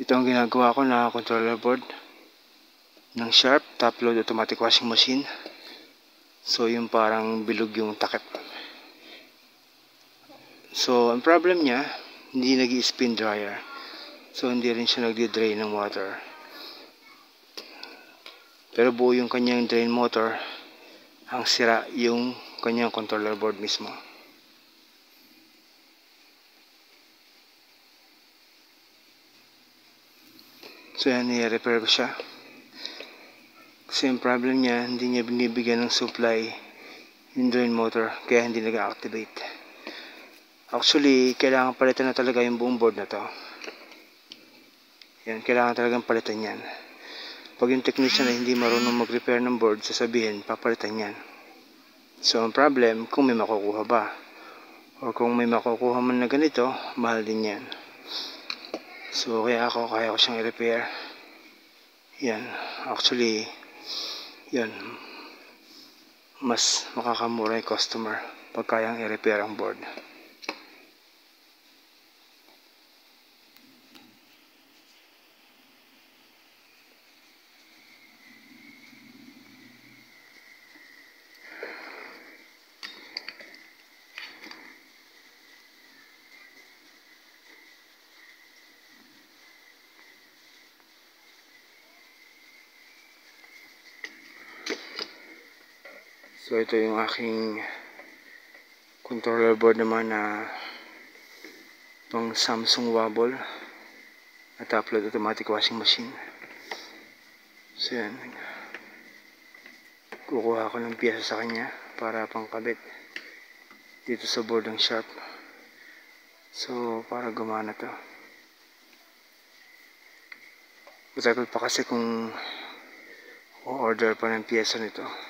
Ito ang ginagawa ko na controller board ng Sharp top load automatic washing machine. So yung parang bilog yung takip. So ang problem niya, hindi nag-i-spin dryer. So hindi rin siya nagdi-drain ng water. Pero buo yung kanyang drain motor. Ang sira yung kanyang controller board mismo. So yan, i-repair ko siya. Kasi yung problem niya, hindi niya binibigyan ng supply yung drain motor, kaya hindi nag-activate. Actually, kailangan palitan na talaga yung buong board na to. Yan, kailangan talagang palitan yan. Pag yung technician na hindi marunong mag-repair ng board, sasabihin, papalitan yan. So ang problem, kung may makukuha ba, o kung may makukuha man na ganito, mahal din yan. So kaya ko siyang i-repair. Yan, actually yan, mas makakamura yung customer pag kayang i-repair ang board. So ito yung aking controller board naman na pang Samsung Wobble at top load automatic washing machine. So yan, kukuha ko ng piyesa sa kanya para pangkabit dito sa board ng Sharp. So para gumana to. Matagal pa kasi kung o-order pa ng piyesa nito.